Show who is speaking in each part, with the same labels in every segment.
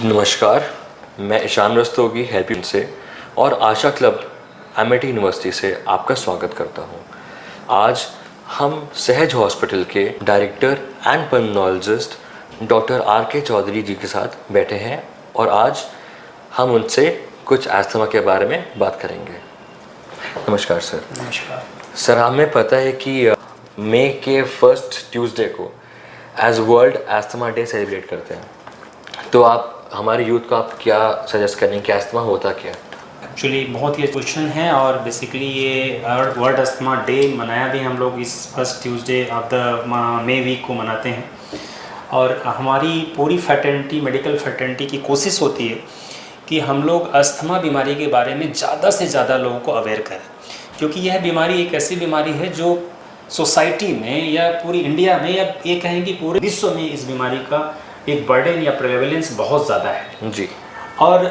Speaker 1: नमस्कार, मैं ईशान रस्तोगी हेल्प से और आशा क्लब एमआईटी यूनिवर्सिटी से आपका स्वागत करता हूं। आज हम सहज हॉस्पिटल के director and pulmonologist doctor R K. Chaudhary ji के साथ बैठे हैं और आज हम उनसे कुछ अस्थमा के बारे में बात करेंगे। नमस्कार सर।
Speaker 2: नमस्कार
Speaker 1: सर, हमें पता है कि मई के फर्स्ट ट्यूसडे को as world asthma day celebrate करते हैं, तो आप हमारे यूथ को आप क्या सजेस्ट करेंगे कि अस्थमा होता क्या?
Speaker 2: एक्चुअली बहुत ही क्वेश्चन है और बेसिकली ये वर्ल्ड अस्थमा डे मनाया भी हम लोग इस first Tuesday of the May week को मनाते हैं। और हमारी पूरी फैटर्निटी, मेडिकल फैटर्निटी की कोशिश होती है कि हम लोग अस्थमा बीमारी के बारे में ज़्यादा से ज़्यादा लोगों को अवेयर करें, क्योंकि यह बीमारी एक ऐसी बीमारी है जो सोसाइटी में या पूरी इंडिया में या ये कहें कि पूरे विश्व में इस बीमारी का एक बर्डन या प्रेवलेंस बहुत ज़्यादा है
Speaker 1: जी।
Speaker 2: और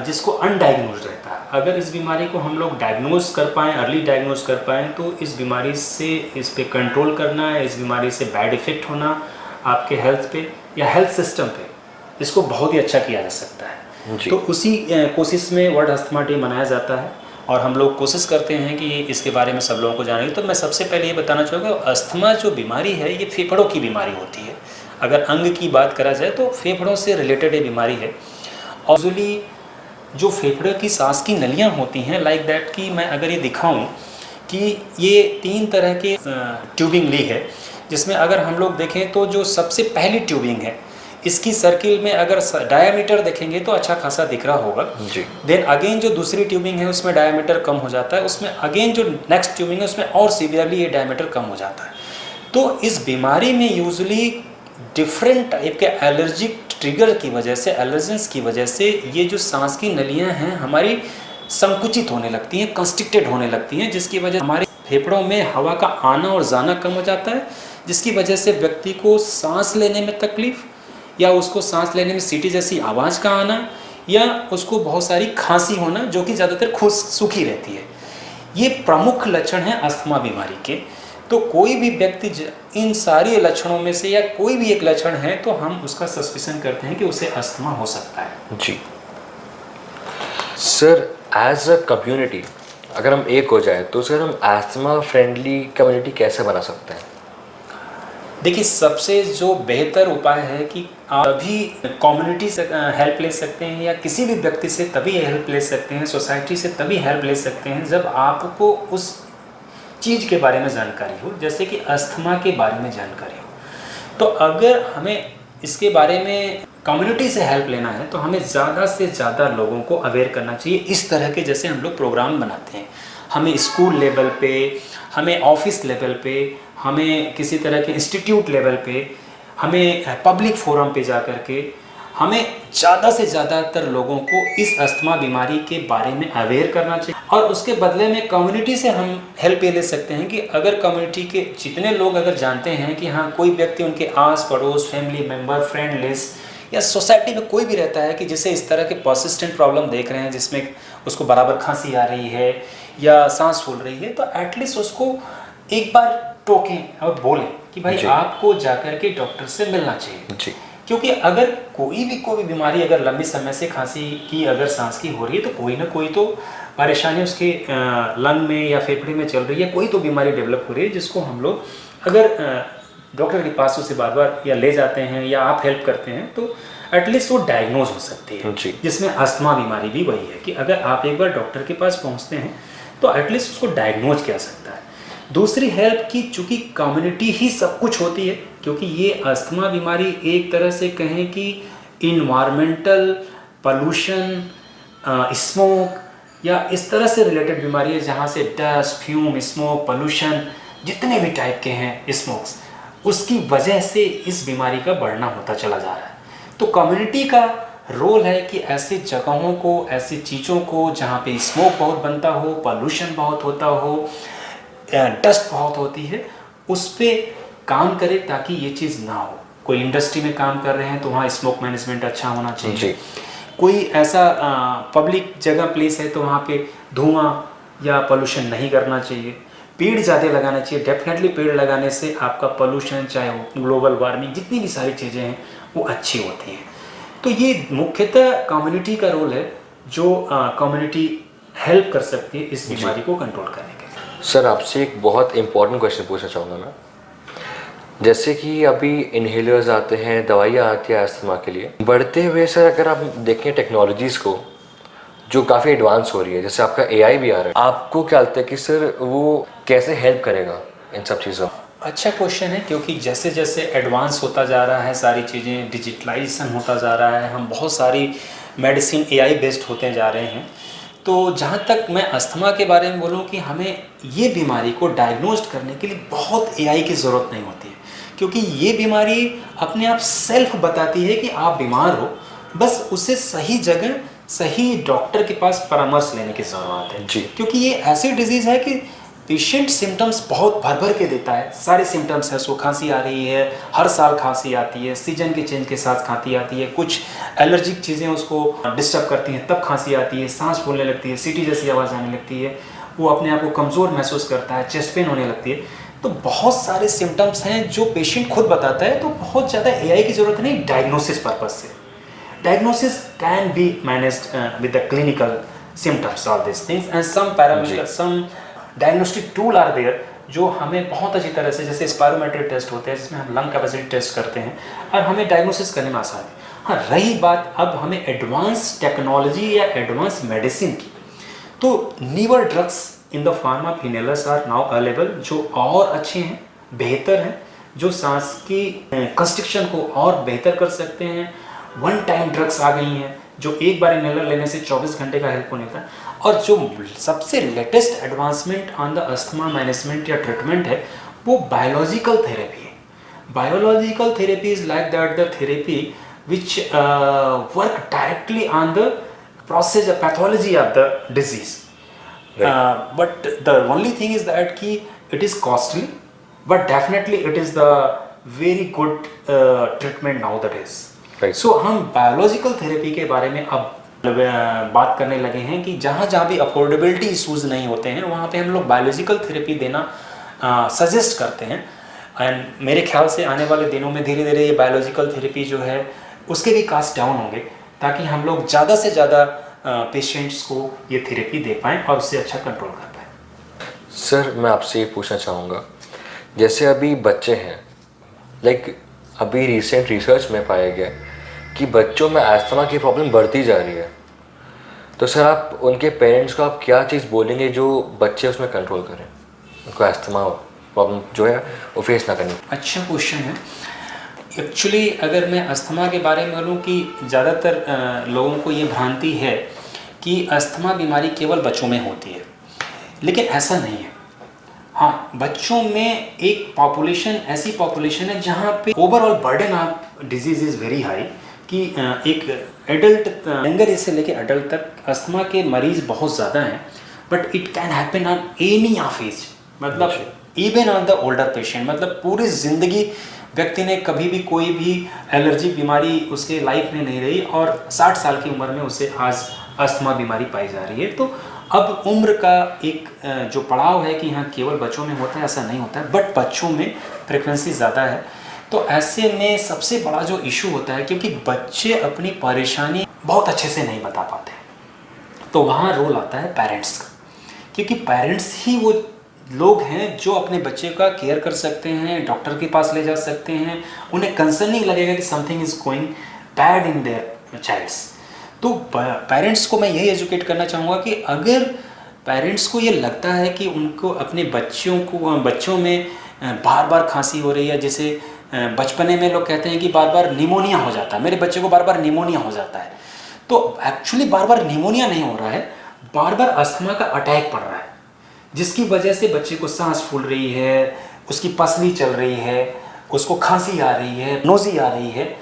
Speaker 2: जिसको अनडायग्नोज रहता है। अगर इस बीमारी को हम लोग डायग्नोज कर पाएँ, अर्ली डायग्नोज कर पाएँ, तो इस बीमारी से इस पे कंट्रोल करना है, इस बीमारी से बैड इफ़ेक्ट होना आपके हेल्थ पे या हेल्थ सिस्टम पे, इसको बहुत ही अच्छा किया जा सकता है जी। तो उसी कोशिश में वर्ल्ड अस्थमा डे मनाया जाता है और हम लोग कोशिश करते हैं कि इसके बारे में सब लोगों को जाने। तो मैं सबसे पहले ये बताना चाहूँगा, अस्थमा जो बीमारी है ये फेफड़ों की बीमारी होती है। अगर अंग की बात करा जाए तो फेफड़ों से रिलेटेड ये बीमारी है। और यूजुअली जो फेफड़े की सांस की नलियाँ होती हैं, लाइक दैट कि मैं अगर ये दिखाऊं कि ये 3 तरह के ट्यूबिंग ली है, जिसमें अगर हम लोग देखें तो जो सबसे पहली ट्यूबिंग है इसकी सर्किल में अगर डायामीटर देखेंगे तो अच्छा खासा दिख रहा होगा जी। देन अगेन जो दूसरी ट्यूबिंग है उसमें डायामीटर कम हो जाता है, उसमें अगेन जो नेक्स्ट ट्यूबिंग है उसमें और सीवियरली ये डायामीटर कम हो जाता है। तो इस बीमारी में यूजुअली डिफरेंट टाइप के एलर्जिक ट्रिगर की वजह से, एलर्जेंस की वजह से ये जो सांस की नलियां हैं हमारी संकुचित होने लगती हैं, कंस्ट्रिक्टेड होने लगती हैं, जिसकी वजह से हमारे फेफड़ों में हवा का आना और जाना कम हो जाता है, जिसकी वजह से व्यक्ति को सांस लेने में तकलीफ या उसको सांस लेने में सीटी जैसी आवाज़ का आना या उसको बहुत सारी खांसी होना, जो कि ज़्यादातर सूखी रहती है। ये प्रमुख लक्षण हैं अस्थमा बीमारी के। तो कोई भी व्यक्ति इन सारी लक्षणों में से या कोई भी एक लक्षण है तो हम उसका सस्पिशन करते हैं कि उसे अस्थमा हो सकता है
Speaker 1: जी। सर, एज अ कम्युनिटी अगर हम एक हो जाए तो सर हम अस्थमा फ्रेंडली कम्युनिटी कैसे बना सकते हैं?
Speaker 2: देखिए, सबसे जो बेहतर उपाय है कि आप अभी कम्युनिटी से हेल्प ले सकते हैं या किसी भी व्यक्ति से तभी हेल्प ले सकते हैं, सोसाइटी से तभी हेल्प ले सकते हैं जब आपको उस चीज़ के बारे में जानकारी हो, जैसे कि अस्थमा के बारे में जानकारी हो। तो अगर हमें इसके बारे में कम्युनिटी से हेल्प लेना है तो हमें ज़्यादा से ज़्यादा लोगों को अवेयर करना चाहिए। इस तरह के जैसे हम लोग प्रोग्राम बनाते हैं, हमें स्कूल लेवल पे, हमें ऑफिस लेवल पे, हमें किसी तरह के इंस्टीट्यूट लेवल पे, हमें पब्लिक फोरम पे जा कर के हमें ज़्यादा से ज़्यादातर लोगों को इस अस्थमा बीमारी के बारे में अवेयर करना चाहिए। और उसके बदले में कम्युनिटी से हम हेल्प ये ले सकते हैं कि अगर कम्युनिटी के जितने लोग अगर जानते हैं कि हाँ कोई व्यक्ति उनके आस पड़ोस, फैमिली मेम्बर, फ्रेंड लिस्ट या सोसाइटी में कोई भी रहता है कि जिसे इस तरह के पर्सिस्टेंट प्रॉब्लम देख रहे हैं, जिसमें उसको बराबर खांसी आ रही है या सांस फूल रही है, तो एटलीस्ट उसको एक बार टोकें और बोलें कि भाई आपको जाकर के डॉक्टर से मिलना चाहिए जी। क्योंकि अगर कोई भी बीमारी अगर लंबी समय से खांसी की अगर सांस की हो रही है तो कोई ना कोई तो परेशानी उसके लंग में या फेफड़े में चल रही है, कोई तो बीमारी डेवलप हो रही है, जिसको हम लोग अगर डॉक्टर के पास उसे बार बार या ले जाते हैं या आप हेल्प करते हैं तो एटलीस्ट वो डायग्नोज हो सकती है जी। जिसमें अस्थमा बीमारी भी वही है कि अगर आप एक बार डॉक्टर के पास पहुँचते हैं तो एटलीस्ट उसको डायग्नोज किया सकता है। दूसरी हेल्प की, चूँकि कम्युनिटी ही सब कुछ होती है, क्योंकि ये अस्थमा बीमारी एक तरह से कहें कि इन्वायरमेंटल पॉल्यूशन, स्मोक या इस तरह से रिलेटेड बीमारी है, जहाँ से डस्ट, फ्यूम, स्मोक, पॉल्यूशन जितने भी टाइप के हैं स्मोक्स, उसकी वजह से इस बीमारी का बढ़ना होता चला जा रहा है। तो कम्युनिटी का रोल है कि ऐसी जगहों को, ऐसी चीज़ों को जहाँ पे स्मोक बहुत बनता हो, पॉल्यूशन बहुत होता हो, डस्ट बहुत होती है, उस पर काम करे ताकि ये चीज़ ना हो। कोई इंडस्ट्री में काम कर रहे हैं तो वहाँ स्मोक मैनेजमेंट अच्छा होना चाहिए जी। कोई ऐसा पब्लिक जगह प्लेस है तो वहाँ पे धुआं या पोल्यूशन नहीं करना चाहिए। पेड़ ज़्यादा लगाना चाहिए। डेफिनेटली पेड़ लगाने से आपका पोल्यूशन, चाहे वो ग्लोबल वार्मिंग, जितनी भी सारी चीज़ें हैं वो अच्छी होती हैं। तो ये मुख्यतः कम्युनिटी का रोल है, जो कम्युनिटी हेल्प कर सकती है इस बीमारी को कंट्रोल करने के लिए।
Speaker 1: सर आपसे एक बहुत इम्पोर्टेंट क्वेश्चन पूछना चाहूँगा मैं। जैसे कि अभी इन्हेलर्स आते हैं, दवाइयाँ आती है अस्थमा के लिए, बढ़ते हुए सर अगर आप देखें टेक्नोलॉजीज़ को जो काफ़ी एडवांस हो रही है, जैसे आपका AI भी आ रहा है, आपको क्या लगता है कि सर वो कैसे हेल्प करेगा इन सब चीज़ों?
Speaker 2: अच्छा क्वेश्चन है, क्योंकि जैसे जैसे एडवांस होता जा रहा है, सारी चीज़ें डिजिटलाइजेशन होता जा रहा है, हम बहुत सारी मेडिसिन AI बेस्ड होते जा रहे हैं। तो जहाँ तक मैं अस्थमा के बारे में बोलूँ कि हमें ये बीमारी को डायग्नोस्ट करने के लिए बहुत AI की ज़रूरत नहीं होती है, क्योंकि ये बीमारी अपने आप सेल्फ बताती है कि आप बीमार हो, बस उसे सही जगह सही डॉक्टर के पास परामर्श लेने की ज़रूरत है
Speaker 1: जी।
Speaker 2: क्योंकि ये ऐसी डिजीज़ है कि पेशेंट सिम्टम्स बहुत भर भर के देता है। सारे सिम्टम्स है, सो खांसी आ रही है, हर साल खांसी आती है, सीजन के चेंज के साथ खांसी आती है, कुछ एलर्जिक चीज़ें उसको डिस्टर्ब करती हैं तब खांसी आती है, सांस फूलने लगती है, सीटी जैसी आवाज़ आने लगती है, वो अपने आप को कमज़ोर महसूस करता है, चेस्ट पेन होने लगती है। तो बहुत सारे सिम्टम्स हैं जो पेशेंट खुद बताता है, तो बहुत ज़्यादा AI की ज़रूरत नहीं डायग्नोसिस पर्पज़ से। Diagnosis can be managed with the clinical symptoms, all these things, and some parameters, some diagnostic tool are there जो हमें बहुत अच्छी तरह से, जैसे स्पायरोमेट्री टेस्ट होते हैं जिसमें हम लंग कैपेसिटी टेस्ट करते हैं और हमें डायग्नोसिस करने में आसान है। हाँ, रही बात अब हमें एडवांस टेक्नोलॉजी या एडवांस मेडिसिन की, तो newer drugs in the form of inhalers are now available, जो और अच्छे हैं, बेहतर हैं, जो सांस की कंस्ट्रक्शन को और बेहतर कर सकते हैं। वन टाइम ड्रग्स आ गई हैं जो एक बार इनहेलर लेने से 24 घंटे का हेल्प होने का। और जो सबसे latest advancement on the asthma management या ट्रीटमेंट है वो बायोलॉजिकल थेरेपी है। Biological therapy is like that the therapy which work directly on the process या pathology of the disease, but the only thing is that कि it is costly, but definitely it is the very good treatment now that is. So हम biological therapy के बारे में अब बात करने लगे हैं कि जहाँ जहाँ भी अफोर्डेबिलिटी इशूज़ नहीं होते हैं वहाँ पे हम लोग बायोलॉजिकल थेरेपी देना सजेस्ट करते हैं। एंड मेरे ख्याल से आने वाले दिनों में धीरे धीरे ये बायोलॉजिकल थेरेपी जो है उसके भी कास्ट डाउन होंगे, ताकि हम लोग ज़्यादा से ज़्यादा पेशेंट्स को ये थेरेपी दे पाएँ और उससे अच्छा कंट्रोल कर पाएँ।
Speaker 1: सर मैं आपसे ये पूछना चाहूँगा, जैसे अभी बच्चे हैं, लाइक अभी रिसेंट रिसर्च में पाया गया कि बच्चों में अस्थमा की प्रॉब्लम बढ़ती जा रही है, तो सर आप उनके पेरेंट्स को आप क्या चीज़ बोलेंगे जो बच्चे उसमें कंट्रोल करें, उनको अस्थमा प्रॉब्लम जो है वो फेस ना करनी?
Speaker 2: अच्छा क्वेश्चन है। एक्चुअली अगर मैं अस्थमा के बारे में बोलूँ कि ज़्यादातर लोगों को ये भ्रांति है कि अस्थमा बीमारी केवल बच्चों में होती है, लेकिन ऐसा नहीं है। हाँ, बच्चों में एक पॉपुलेशन, ऐसी पॉपुलेशन है जहाँ पे overall burden of disease is very high, कि एक एडल्ट यंगर एज से लेके एडल्ट तक अस्थमा के मरीज बहुत ज़्यादा हैं, but it can happen on any of age, मतलब even on the older patient, मतलब पूरी ज़िंदगी व्यक्ति ने कभी भी कोई भी एलर्जी बीमारी उसके लाइफ में नहीं रही और 60 साल की उम्र में उसे आज अस्थमा बीमारी पाई जा रही है। तो अब उम्र का एक जो पड़ाव है कि हाँ केवल बच्चों में होता है, ऐसा नहीं होता है, बट बच्चों में फ्रिक्वेंसी ज़्यादा है। तो ऐसे में सबसे बड़ा जो इशू होता है, क्योंकि बच्चे अपनी परेशानी बहुत अच्छे से नहीं बता पाते, तो वहाँ रोल आता है पेरेंट्स का, क्योंकि पेरेंट्स ही वो लोग हैं जो अपने बच्चे का केयर कर सकते हैं, डॉक्टर के पास ले जा सकते हैं, उन्हें कंसर्निंग लगेगा कि something is going bad in their childs. तो पेरेंट्स को मैं यही एजुकेट करना चाहूँगा कि अगर पेरेंट्स को ये लगता है कि उनको अपने बच्चों में बार बार खांसी हो रही है, जैसे बचपने में लोग कहते हैं कि बार बार निमोनिया हो जाता है, मेरे बच्चे को बार बार निमोनिया हो जाता है, तो एक्चुअली बार बार निमोनिया नहीं हो रहा है, बार बार अस्थमा का अटैक पड़ रहा है, जिसकी वजह से बच्चे को सांस फूल रही है, उसकी पसली चल रही है, उसको खांसी आ रही है, नोज़ी आ रही है,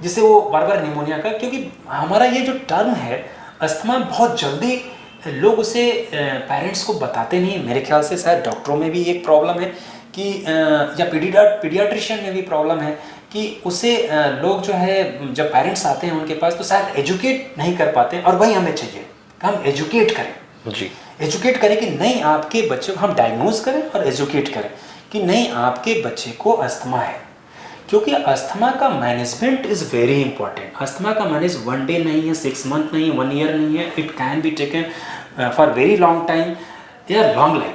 Speaker 2: जिससे वो बार बार निमोनिया का। क्योंकि हमारा ये जो टर्म है अस्थमा, बहुत जल्दी लोग उसे पेरेंट्स को बताते नहीं। मेरे ख्याल से शायद डॉक्टरों में भी एक प्रॉब्लम है कि या पीडियाट्रिशियन में भी प्रॉब्लम है कि उसे लोग जो है जब पेरेंट्स आते हैं उनके पास तो शायद एजुकेट नहीं कर पाते, और वही हमें चाहिए कि हम एजुकेट करें।
Speaker 1: जी,
Speaker 2: एजुकेट करें कि नहीं आपके बच्चे को हम डायग्नोज करें और एजुकेट करें कि नहीं आपके बच्चे को अस्थमा है, क्योंकि अस्थमा का management is very important. Asthma का मैनेज 1 डे नहीं है, 6 मंथ नहीं है, 1 ईयर नहीं है, it can be taken for very long time या लॉन्ग लाइफ।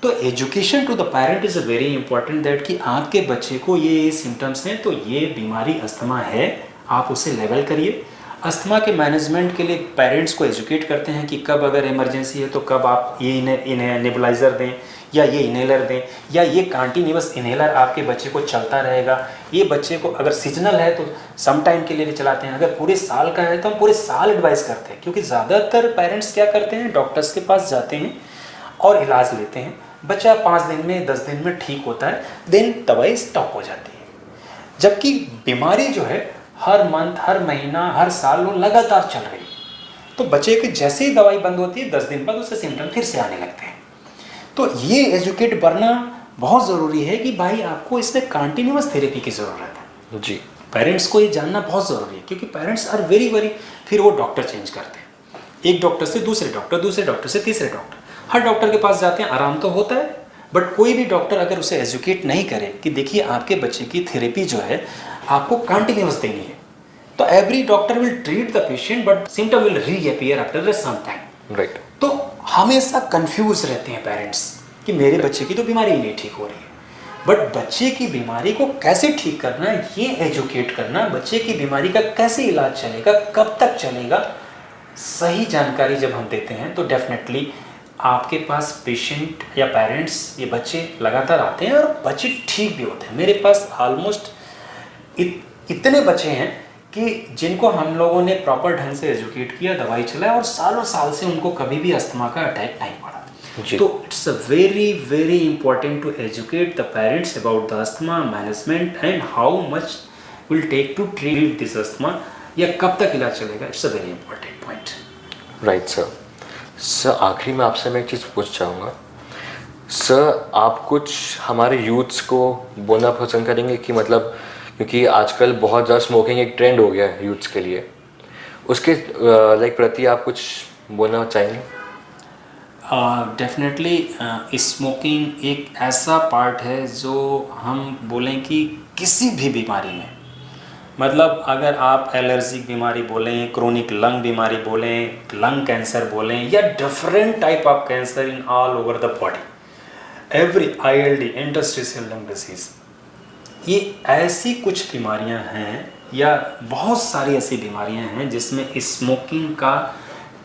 Speaker 2: तो education to the parent is very important that कि आपके बच्चे को ये सिम्टम्स हैं तो ये बीमारी अस्थमा है, आप उसे लेवल करिए। अस्थमा के मैनेजमेंट के लिए पेरेंट्स को एजुकेट करते हैं कि कब अगर इमरजेंसी है तो कब आप ये इन्हें नेबुलाइज़र दें या ये इनहेलर दें या ये कंटिन्यूअस इनहेलर आपके बच्चे को चलता रहेगा। ये बच्चे को अगर सीजनल है तो सम टाइम के लिए भी चलाते हैं, अगर पूरे साल का है तो हम पूरे साल एडवाइस करते हैं। क्योंकि ज़्यादातर पेरेंट्स क्या करते हैं, डॉक्टर्स के पास जाते हैं और इलाज लेते हैं, बच्चा 5 दिन में 10 दिन में ठीक होता है, देन दवाई स्टॉप हो जाती है। जबकि बीमारी जो है हर मंथ, हर महीना, हर साल वो लगातार चल रही है। तो बच्चे की जैसे ही दवाई बंद होती है 10 दिन बाद उससे सिम्टम फिर से आने लगते हैं। तो ये एजुकेट बनना बहुत ज़रूरी है कि भाई आपको इसमें कंटिन्यूअस थेरेपी की ज़रूरत है
Speaker 1: जी।
Speaker 2: पेरेंट्स को ये जानना बहुत ज़रूरी है, क्योंकि पेरेंट्स आर वेरी फिर वो डॉक्टर चेंज करते हैं, एक डॉक्टर से दूसरे डॉक्टर से तीसरे डॉक्टर, हर डॉक्टर के पास जाते हैं, आराम तो होता है, बट कोई भी डॉक्टर अगर उसे एजुकेट नहीं करे कि देखिए आपके बच्चे की थेरेपी जो है आपको कंटिन्यूअस देनी है, तो every doctor will treat the patient but symptom will reappear after some time.
Speaker 1: Right.
Speaker 2: तो हमेशा कंफ्यूज रहते हैं पेरेंट्स कि मेरे बच्चे की तो बीमारी नहीं ठीक हो रही है, बट बच्चे की बीमारी को कैसे ठीक करना है ये एजुकेट करना, बच्चे की बीमारी का कैसे इलाज चलेगा, कब तक चलेगा, सही जानकारी जब हम देते हैं तो डेफिनेटली आपके पास पेशेंट या पेरेंट्स, ये बच्चे लगातार आते हैं और बच्चे ठीक भी होते हैं। मेरे पास ऑलमोस्ट इतने बच्चे हैं कि जिनको हम लोगों ने प्रॉपर ढंग से एजुकेट किया, दवाई चलाया और सालों साल से उनको कभी भी अस्थमा का अटैक नहीं पड़ा। तो it's a very important to educate the parents about the asthma management and how much will take to treat this asthma, या कब तक इलाज चलेगा। It's a very important point.
Speaker 1: Right sir, आखिरी में आपसे मैं एक चीज़ पूछ चाहूँगा सर, आप कुछ हमारे यूथ्स को बोलना पसंद करेंगे कि मतलब क्योंकि आजकल बहुत ज़्यादा स्मोकिंग एक ट्रेंड हो गया है यूथ्स के लिए, उसके लाइक प्रति आप कुछ बोलना चाहेंगे?
Speaker 2: डेफिनेटली स्मोकिंग एक ऐसा पार्ट है जो हम बोलें कि किसी भी बीमारी में, मतलब अगर आप एलर्जिक बीमारी बोलें, क्रोनिक लंग बीमारी बोलें, लंग कैंसर बोलें या different type of cancer in all over the body, every ILD interstitial lung disease, ये ऐसी कुछ बीमारियां हैं या बहुत सारी ऐसी बीमारियां हैं जिसमें स्मोकिंग का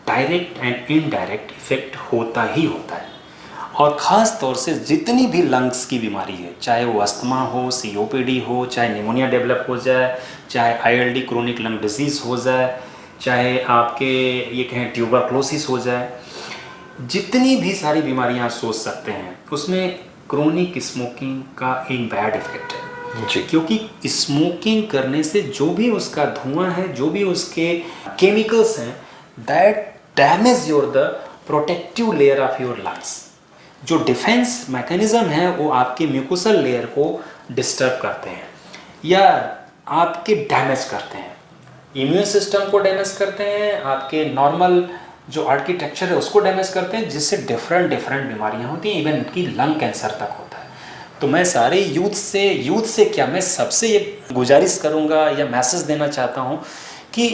Speaker 2: डायरेक्ट एंड इनडायरेक्ट इफेक्ट होता ही होता है। और ख़ास तौर से जितनी भी लंग्स की बीमारी है, चाहे वो अस्थमा हो, COPD हो, चाहे निमोनिया डेवलप हो जाए, चाहे ILD क्रोनिक लंग डिजीज़ हो जाए, चाहे आपके ये कहें ट्यूबरक्लोसिस हो जाए, जितनी भी सारी बीमारियां आप सोच सकते हैं उसमें क्रोनिक स्मोकिंग का एक बैड इफेक्ट है
Speaker 1: जी।
Speaker 2: क्योंकि स्मोकिंग करने से जो भी उसका धुआं है, जो भी उसके केमिकल्स हैं, that damage your the protective layer of your lungs. जो डिफेंस मैकेनिज्म है वो आपके म्यूकोसल लेयर को डिस्टर्ब करते हैं या आपके डैमेज करते हैं, इम्यून सिस्टम को डैमेज करते हैं, आपके नॉर्मल जो आर्किटेक्चर है उसको डैमेज करते हैं, जिससे डिफरेंट बीमारियां होती हैं, इवन की लंग कैंसर तक होता है। तो मैं सारे यूथ से क्या, मैं सबसे ये गुजारिश करूंगा या मैसेज देना चाहता हूं कि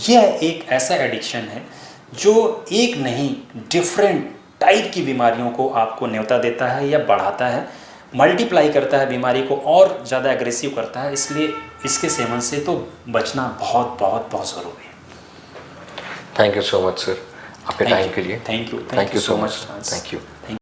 Speaker 2: यह एक ऐसा एडिक्शन है जो एक नहीं डिफरेंट टाइप की बीमारियों को आपको न्योता देता है या बढ़ाता है, मल्टीप्लाई करता है, बीमारी को और ज़्यादा एग्रेसिव करता है। इसलिए इसके सेवन से तो बचना बहुत ज़रूरी है।
Speaker 1: Thank you so much sir आपके टाइम के लिए।
Speaker 2: Thank you so much.
Speaker 1: Thank you.